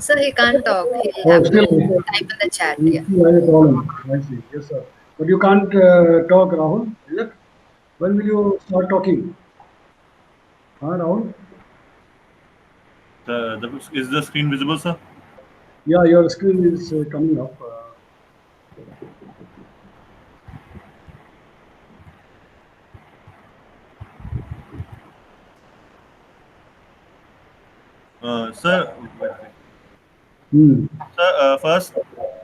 Sir, he can't talk. He'll Oh, have still, to type in the chat. you Yeah. still have a problem. I see. Yes, sir. But you can't talk, Rahul, is it? When will you start talking? Huh, Rahul? Is the screen visible, sir? Yeah, your screen is coming up. Sir, Hmm. sir, first,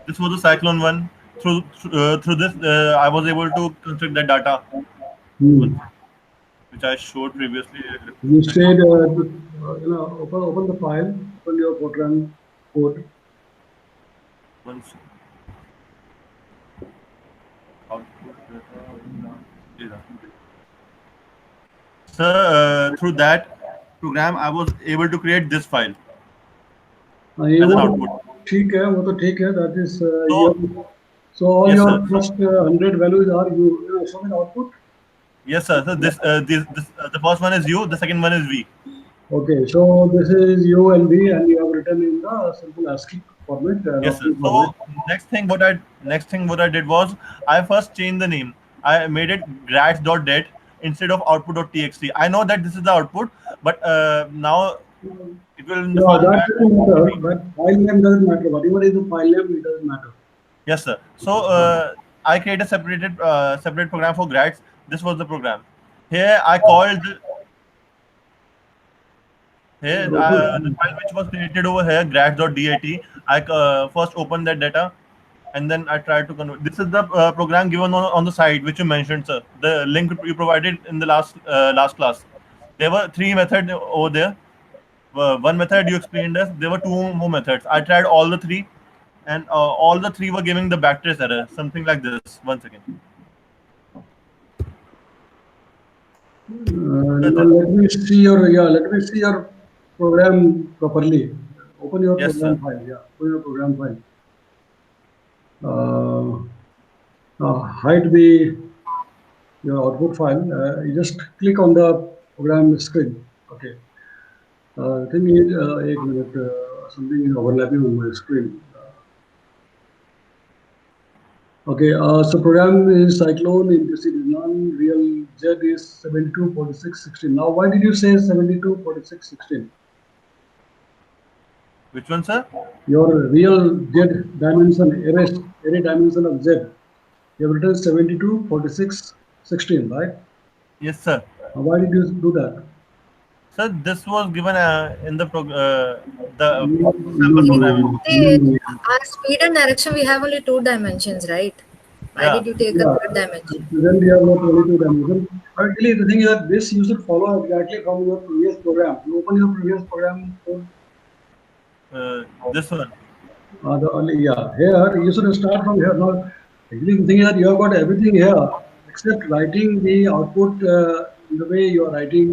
this was the cyclone one. Through this, I was able to construct the data, Hmm. which I showed previously. You said, open the file, open your program code. Once output data. Sir, through that program, I was able to create this file ये as an वो output. ठीक है, वो तो ठीक है. That is your. So, So all yes, your sir. first 100 values are you show me output. Yes, sir. So this the first one is U, the second one is V. Okay, so this is U and V, and you have written in the simple ASCII format, Yes, not sir. P format. So next thing what I did was I first changed the name. I made it grads.det instead of output.txt. I know that this is the output, but now it will in the Yeah, that format. doesn't matter. That file name doesn't matter. Whatever is the file name, it doesn't matter. Yes, sir. So I created a separate program for grads. This was the program. Here I called here the Open. file which was created over here grads.dat. I first opened that data and then I tried to convert. This is the program given on the site which you mentioned, sir. The link you provided in the last class. There were three methods over there. One method you explained us. There were two more methods. I tried all the three, and all the three were giving the backtrace error, something like this. One second. Let me see your program properly. Open your Yes, sir. program file. Yeah, open your program file. Hide the your output file. You just click on the program screen. Okay. Thing is, एक minute, something is overlapping on my screen. Okay, so program is Cyclone, implicit is none, real Z is 72, 46, 16. Now, why did you say 72, 46, 16? Which one, sir? Your real Z dimension, array dimension of Z, you have written 72, 46, 16, right? Yes, sir. Why did you do that? Sir, this was given in the No, sample programming. See, our speed and direction, we have only 2 dimensions, right? Why Yeah. did you take a Yeah, third dimension? then we have got 22 dimension. Actually, the thing is that this you should follow exactly from your previous program. You open your previous program code. This one. Here you should start from here. Now, actually, the thing is that you have got everything here except writing the output in the way you are writing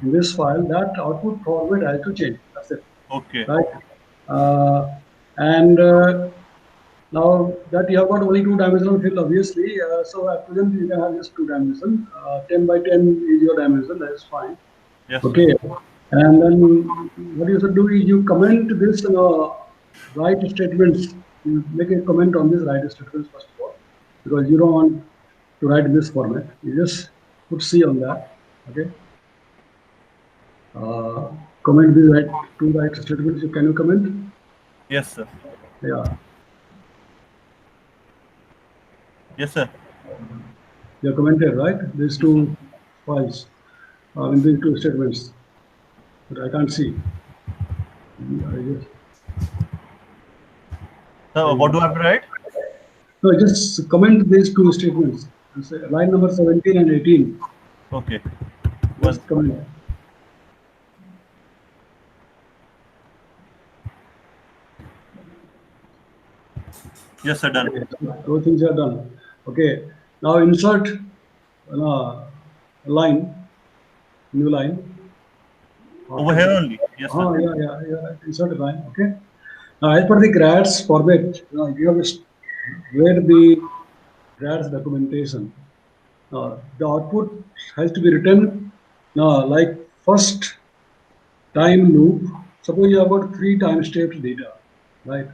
in this file. That output format has to change. That's it, Okay. right? Uh, and now that you have got only two-dimensional field, obviously, so at present you can have just two dimension. 10 by 10 is your dimension. That is fine. Yes, sir. Okay, and then what you should do is you comment this write statements. You make a comment on this write statements first of all, because you don't want to write in this format. You just put C on that. Okay. Comment these two write statements. Can you comment? Yes, sir. Yeah. Yes, sir. You commented, right? These two files. These two statements. But I can't see. So what do I have to write? No, just comment these two statements. Line number 17 and 18. Okay. Just comment. Yes, sir. Done. Okay, those things are done. Okay. Now insert line, new line. Over here only. Yes, sir. Yeah. Insert a line. Okay. Now, as per the grads format, you have read the grads documentation. The output has to be written like first time loop. Suppose you have got 3 time steps data. right?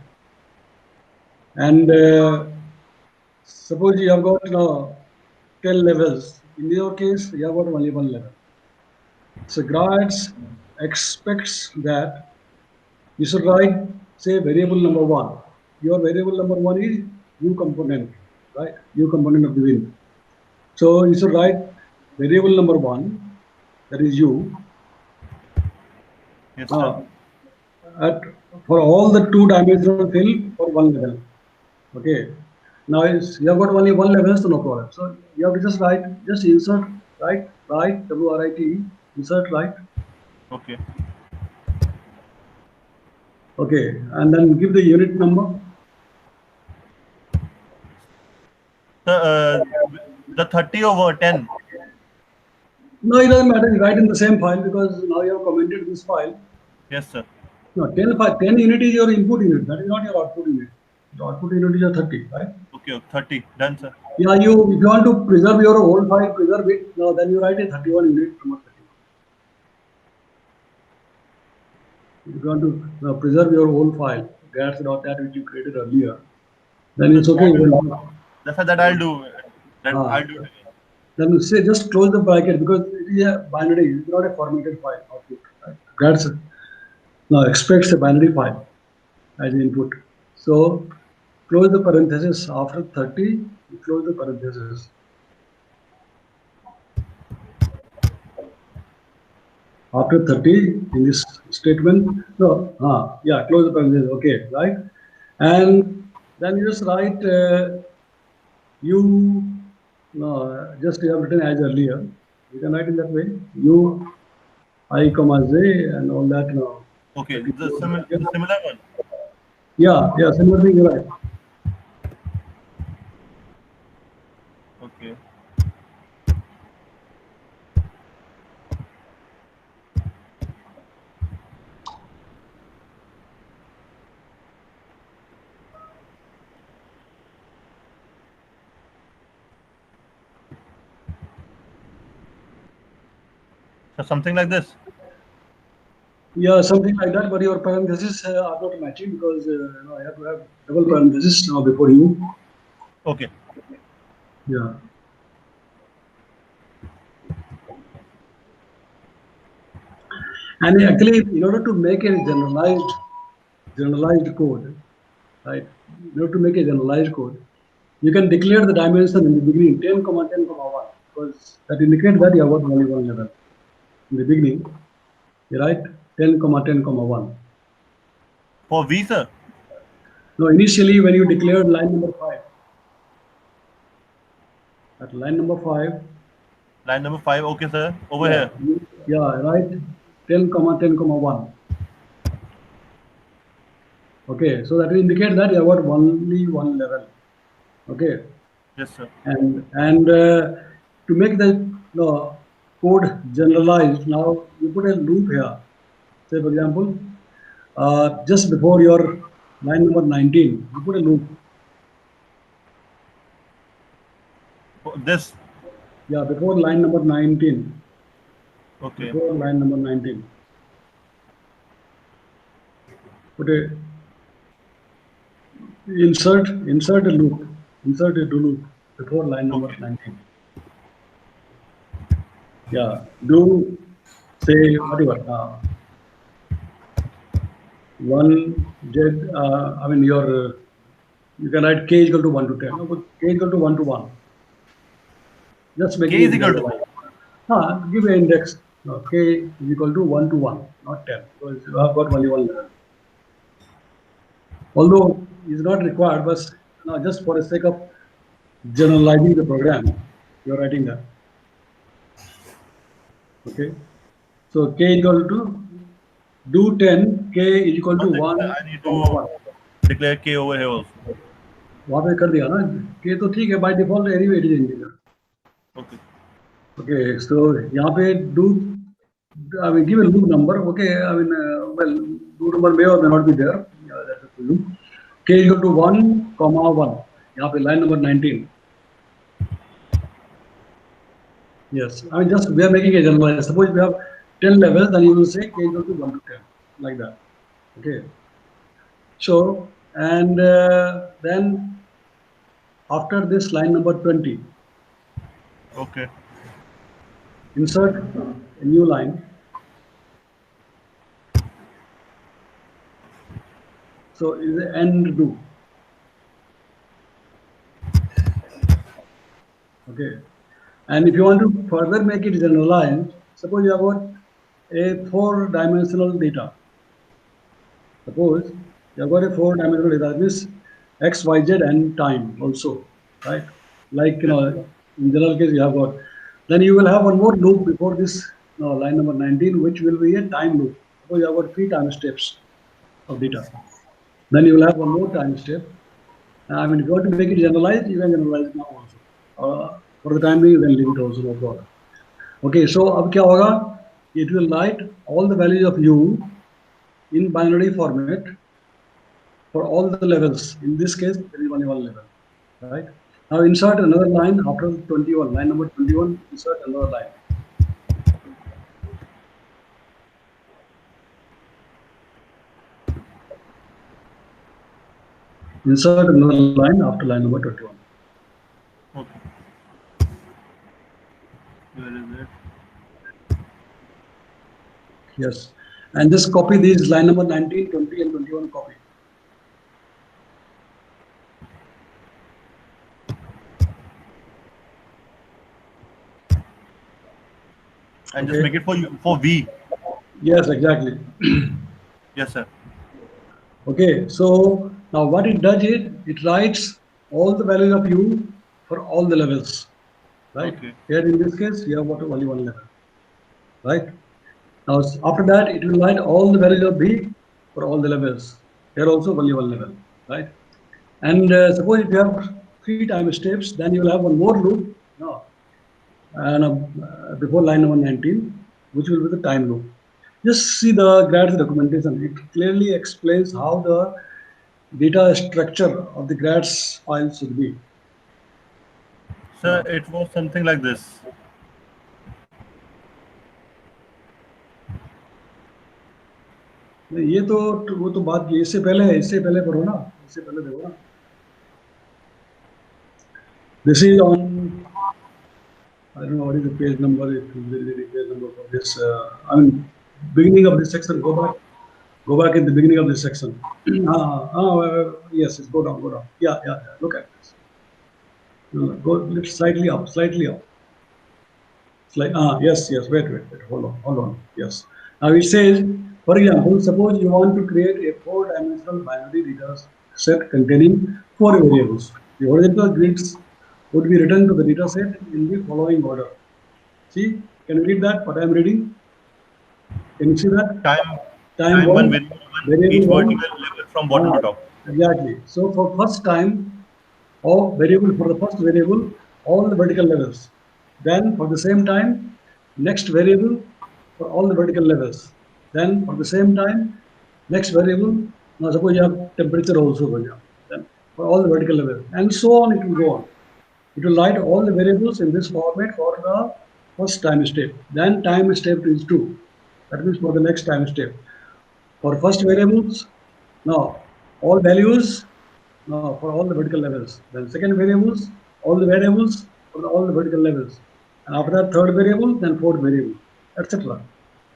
And suppose you have got 10 levels. In your case, you have got only one level. So grads expects that you should write, say, variable number one. Your variable number one is U component, right? U component of the wind. So you should write variable number one, that is U, Yes, sir. at for all the two-dimensional fill for one level. Okay. Now you have got only one level, so no problem. So you have to just write, just insert, write, WRIT, insert, write. Okay. Okay, and then give the unit number. The 30 over 10. No, it doesn't matter. You write in the same file because now you have commented this file. Yes, sir. No, 10 unit is your input unit. That is not your output unit. The output unit is your 30, right? Okay, 30. Done, sir. Yeah, if you want to preserve your old file, preserve it. Now then you write a 31 unit from 31. If you want to preserve your old file, grads.dat which you created earlier, then it's okay. That I'll do. I'll do it. Then you say just close the bracket because it is a binary, it's not a formatted file output. Right? Grads now expects a binary file as input. So close the parenthesis after 30, you close the parenthesis. After 30 in this statement, close the parenthesis, okay, right? And then you just write just you have written as earlier. You can write in that way, U, I, comma, Z, and all that now. Okay, the similar one. Yeah, similar thing, right? Okay. So something like this. Yeah, something like that, but your parentheses are not matching because I have to have double parentheses now before you. Okay. Yeah. And actually, in order to make a generalized code, right? In order to make a generalized code, you can declare the dimension in the beginning 10, 10, 1, because that indicates that you have got only one level. In the beginning, you write 10, 10, 1. For V, sir? No, initially when you declare line number 5, at line number 5. Line number 5, okay, sir. Over here. Yeah, right. 10, 10, 1. Okay, so that will indicate that you have got only one level. Okay. Yes, sir. And to make the code generalized, now you put a loop here. Say, for example, just before your line number 19, you put a loop. This? Yeah, before line number 19. Okay. Before line number 19. Put a insert a loop. Insert a loop before line number 19. Yeah, do say whatever. You can write k is equal to 1 to 10. No, but k is equal to 1 to 1. Just make k is equal to 1. Give an index. No, k is equal to 1 to 1, not 10. Because you have got only one level. Although it's not required, but just for the sake of generalizing the program, you're writing that. Okay. So k is equal to do 10, k is equal to 1. I need to declare k over here also. वहाँ पे कर दिया ना, k तो ठीक है, by default anyway it is integer. Okay. Okay, so यहाँ पे give a loop number. Okay, loop number may or may not be there. Yeah, that's a loop. K is equal to 1, 1. यहाँ पे line number 19. Yes, just we are making a generalized. Suppose we have 10 levels, then you will say k is equal to 1 to 10, like that. Okay. So, and then after this line number 20, Okay. insert a new line. So is the end do. Okay. And if you want to further make it generalized, suppose you have got a 4-dimensional data. Suppose you have got a 4-dimensional data, that means x, y, z and time also, right? Like, in general case you have got. Then you will have one more loop before this line number 19, which will be a time loop. Suppose you have got 3 time steps of data. Then you will have one more time step. I mean, if you want to make it generalized, you can generalize it now also. For the time being, you can leave it also, no problem. Okay, so अब क्या होगा? It will write all the values of u in binary format for all the levels. In this case, there is only one level, right? Now insert another line after 21, line number 21, insert another line. Insert another line after line number 21. Okay. Where is it? Yes. And just copy these line number 19, 20 and 21 copy. And Okay. just make it for V. Yes, exactly. Yes, sir. Okay, so now what it does is it writes all the values of u for all the levels, right? Okay. Here in this case, we have got only one level, right? Now after that, it will write all the values of b for all the levels. Here also only one level, right? And suppose if you have 3 time steps, then you will have one more loop, and before line number 19, which will be the time loop. Just see the GRADS documentation. It clearly explains how the data structure of the GRADS file should be. Sir, it was something like this. ये तो वो तो बात की इससे पहले पढ़ो ना, इससे पहले देखो ना. This is on, I don't know what is the page number, if there is any page number for this. I mean, beginning of this section, go back in the beginning of this section. Yes, go down. Yeah, look at this. Go slightly up. Yes, wait, hold on. Yes. Now it says, for example, suppose you want to create a 4-dimensional binary data set containing 4 variables. The horizontal grids would be written to the data set in the following order. See, can you read that? What I am reading? Can you see that? Time one, variable each one. vertical level from bottom to top. Exactly. So for first time of variable, for the first variable, all the vertical levels. Then for the same time, next variable for all the vertical levels. Then for the same time, next variable, now suppose you have temperature also, then for all the vertical levels. And so on, it will go on. It will write all the variables in this format for the first time step. Then time step is 2. That means for the next time step. For first variables, now all values for all the vertical levels. Then second variables, all the variables for all the vertical levels. And after that, third variable, then fourth variable, etc.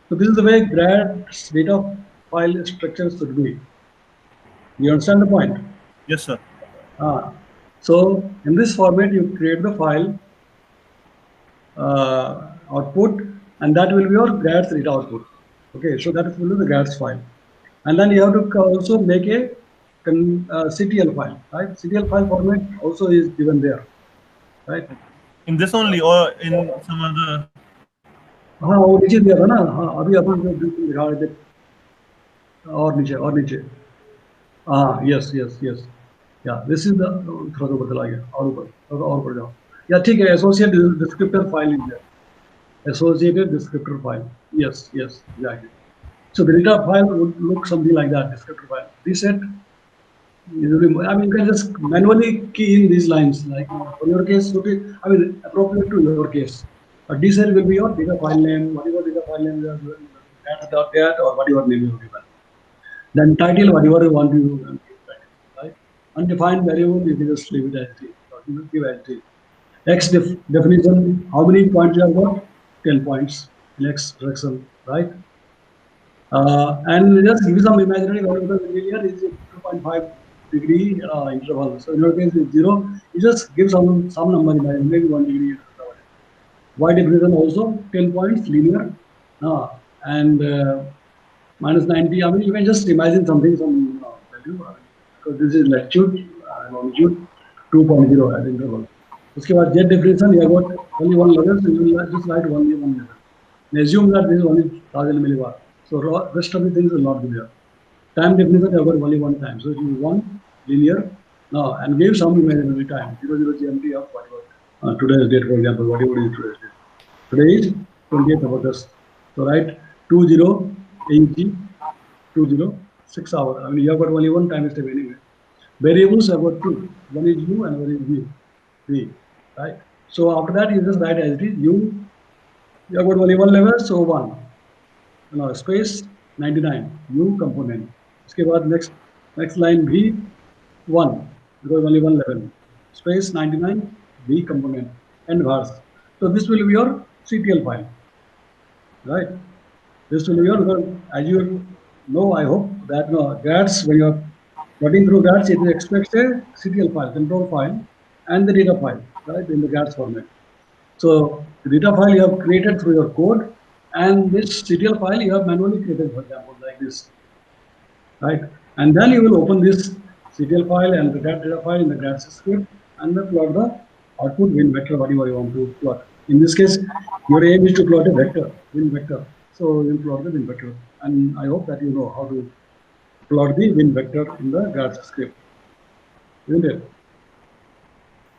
So this is the way GRADS data file structure should be. You understand the point? Yes, sir. So in this format, you create the file output, and that will be your GRADS data output. Okay, so that will be the GRADS file. And then you have to also make a CTL file, right? CTL file format also is given there, right? In this only or in some other? हाँ वो नीचे दिया था ना, हाँ अभी अपन जो दिखा रहे थे और नीचे yes, yeah, this is the थोड़ा सा बदला गया और ऊपर जाओ, या ठीक है, associated descriptor file is there, associated descriptor file, yes, exactly. So the data file would look something like that, descriptor file. Reset. I mean, you can just manually key in these lines. Like for your case, appropriate to your case. A DSL will be your data file name, whatever data file name you are given, that or whatever name you are given. Then title, whatever you want to give title, right? Undefined variable, you can just leave it as it is, or you give as it is. X definition, how many points you have got? 10 points in X direction, right? And just give some imaginary value because linear is a 2.5 degree interval. So in your case, it's 0. You just give some number, maybe 1 degree. Y definition also 10 points linear, and minus 90. I mean, you can just imagine something, some value, because this is latitude and longitude 2.0 at interval. उसके बाद Z definition, you have got only one level, so you will just write only one level. And assume that this is only 1000 millibar. So rest of the things will not be there. Time definition, you have got only one time. So it is one linear, and give some imaginary time, 00 GMT of whatever. Today's date, for example, whatever is today's date. Today is 28th of August. So write 20 AUT, 20, 6 hours. I mean, you have got only one time step anyway. Variables have got two. One is U and one is V. Right? So after that, you just write as it is. You have got only one level, so 1. Space 99, U component. उसके बाद next line V 1, because only one level. Space 99, V component, and verse. So this will be your CTL file, right? This will be your, as you know, I hope that GATS, when you are plotting through GATS, it expects a CTL file, control file, and the data file, right, in the GATS format. So the data file you have created through your code, and this CTL file you have manually created, for example, like this, right? And then you will open this CTL file and the data file in the GATS script, and then plot the output Win vector, whatever you want to plot. In this case, your aim is to plot a vector, Win vector. So you plot the Win vector, and I hope that you know how to plot the Win vector in the GATS script. Isn't it?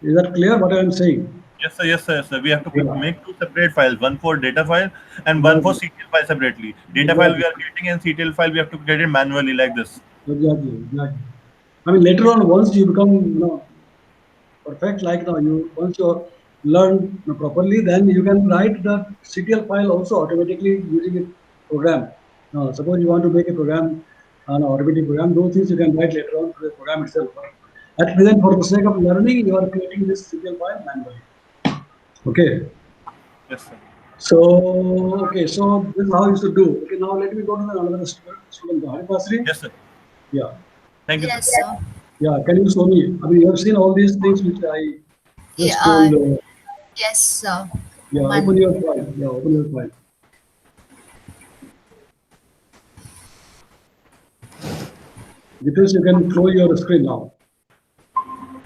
Is that clear what I am saying? Yes, sir. Yes, sir. Yes, sir. We have to make two separate files, one for data file and one for CTL file separately. Data file we are creating and CTL file we have to create it manually like this. Exactly. I mean, later on, once you become perfect, like once you learn properly, then you can write the CTL file also automatically using a program. Suppose you want to make a program, an automatic program, those things you can write later on to the program itself. At present, for the sake of learning, you are creating this CTL file manually. Okay. Yes, sir. So this is how you should do. Okay, now let me go to another student. Haripasri? Yes, sir. Yeah. Thank you. Yes, sir. sir. Yeah, can you show me? I mean, you have seen all these things which I just told. Yes, sir. Yeah, open your file. Yeah, open your file. Because you can throw your screen now.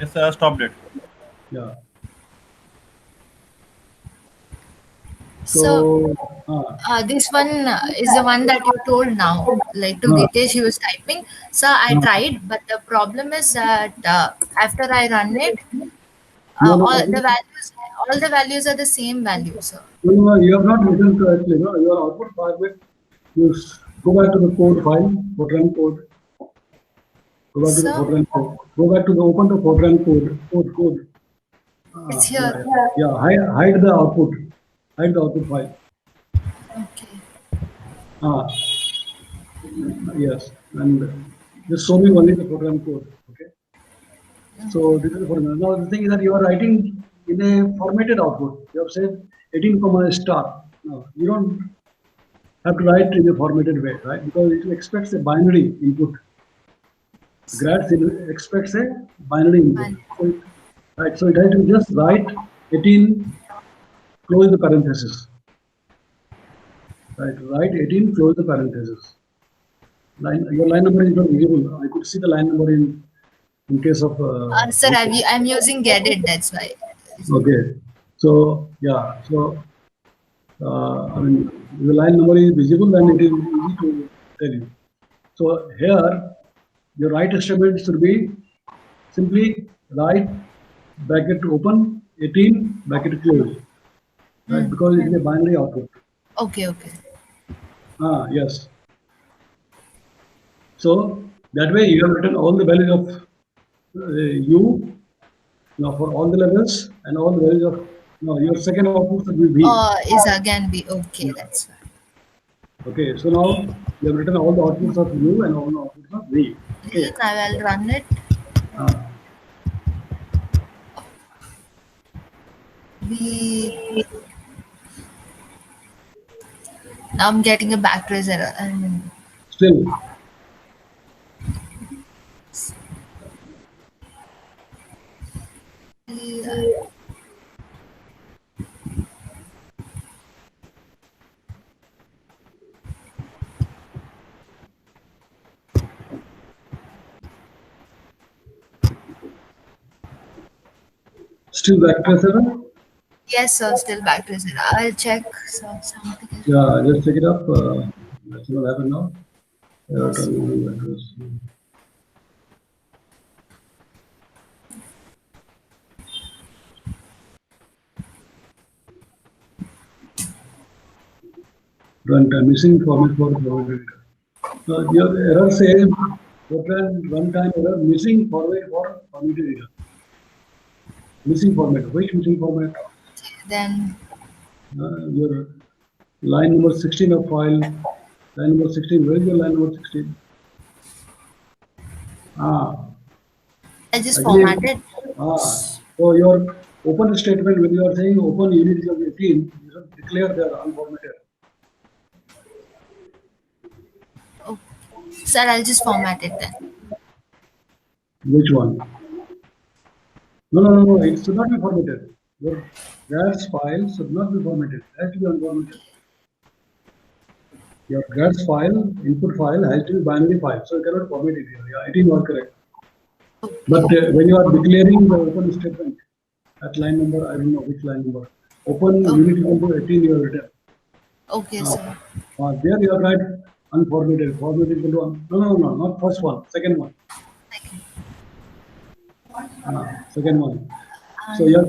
Yes, sir. I stopped it. Yeah. So this one is the one that you told now, like to Gitesh he was typing. So I tried, but the problem is that after I run it, all the values are the same value, sir. No, you have not written correctly. No, your output format. You go back to the code file, Fortran code. Go back to the Fortran code. Go back to the open the Fortran code. It's here. Yeah, hide the output. Hide the output file. Okay. Yes, and just show me only the program code. Okay. So this is the formula. Now the thing is that you are writing in a formatted output. You have said 18 comma star. No, you don't have to write in a formatted way, right? Because it expects a binary input. GRADS expects a binary input. So, right. So it has to just write 18, close the parenthesis. Right. Write 18, close the parenthesis. Your line number is not visible. I could see the line number in case of. Sir, I'm using Gedit, that's why. Okay. So yeah. So I mean, the line number is visible, then it is easy to tell you. So here, your write statement should be simply write bracket open 18 bracket close, right? Because it is a binary output. Okay. Yes. So that way you have written all the values of U for all the levels and all the values of your second output should be V. Is again B. Okay, that's fine. Okay, so now you have written all the outputs of U and all the outputs of V. Okay. Now I'll run it. Uh, We Now I'm getting a backtrace error. Still, Uh, still backtrace error. yes, sir. Still backtrace error. I'll check. So something is Yeah, just check it up. Let's see what happened now. Terminal address. Runtime missing format for forwarded data. Your error says runtime error missing format for formatted data. Missing format. Which missing format? then. Your line number 16 of file. Line number 16. Where is your line number 16? I just Actually, formatted. so your open statement, when you are saying open unit of 18, you should declare they are unformatted. Oh, sir, I'll just format it then. Which one? No. It should not be formatted. Your GRADS file should not be formatted. It has to be unformatted. Your GRADS file, input file has to be binary file. So you cannot format it here. Yeah, 18 was correct. But when you are declaring the open statement at line number, I don't know which line number, open unit equal to 18 you have written. Okay, sir. There you have right unformatted. Formatted equal to no, not first one, second one. Second one. So you have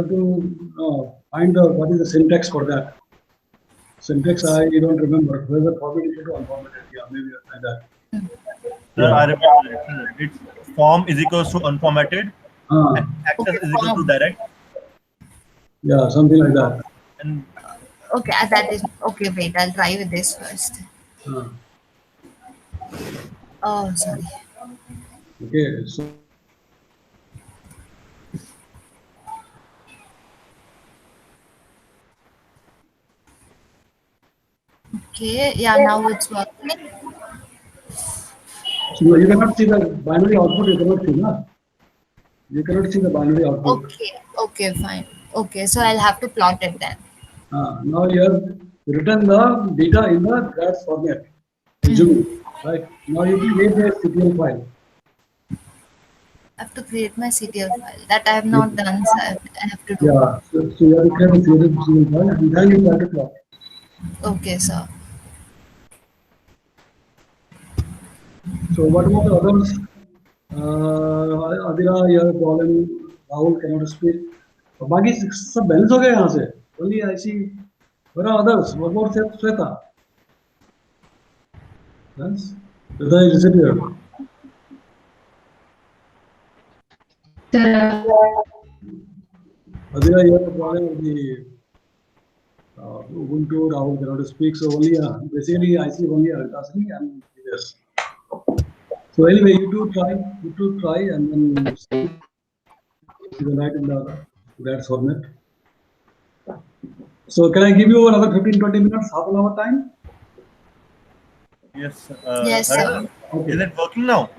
to find the what is the syntax for that. Syntax I don't remember. Whether format equal to unformatted. Yeah, maybe like that. Sir, I remember it's form is equals to unformatted and access is equal to form. direct. Yeah, something like that. And Okay, that is okay. Wait, I'll try with this first. Oh, sorry. Okay, so Okay, yeah, now it's working. you cannot see the binary output. You cannot see, no? You cannot see the binary output. Okay, fine. Okay, so I'll have to plot it then. Now you have written the data in the GRADS format. Right? Now you create a CTL file. I have to create my CTL file. That I have not done, so I have to do. Yeah, so you have to create a CTL file and then you have to plot. Okay, sir. So what about the others? Adira, you have a problem. Rahul cannot speak. बाकी सब balance हो गए यहाँ से. Only I see. Where are others? What about Sweta? Yes. Sweta is disappeared. Adira, you have a problem with the Ubuntu. Rahul cannot speak. So only basically I see only Aritasri and yes. So anyway, you two try and then see the right in the that format. So can I give you another 15-20 minutes, half an hour time? yes, Yes, sir. Okay. is it working now?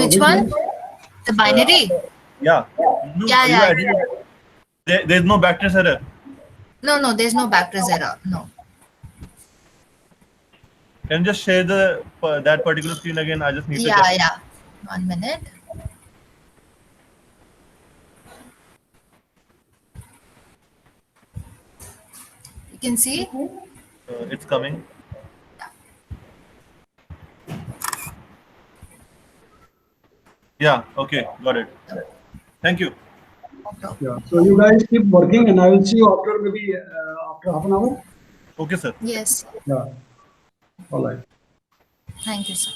Which one? The binary? Yeah. No, Yeah, you yeah. added it. There's no backtrace error. No, there's no backtrace error. No. Can you just share the that particular screen again? I just need to check. Yeah. 1 minute. You can see? It's coming. Yeah. Okay. Got it. Thank you. Yeah. So you guys keep working, and I will see you after maybe after half an hour. Okay, sir. Yes. Yeah. All right. Thank you, sir.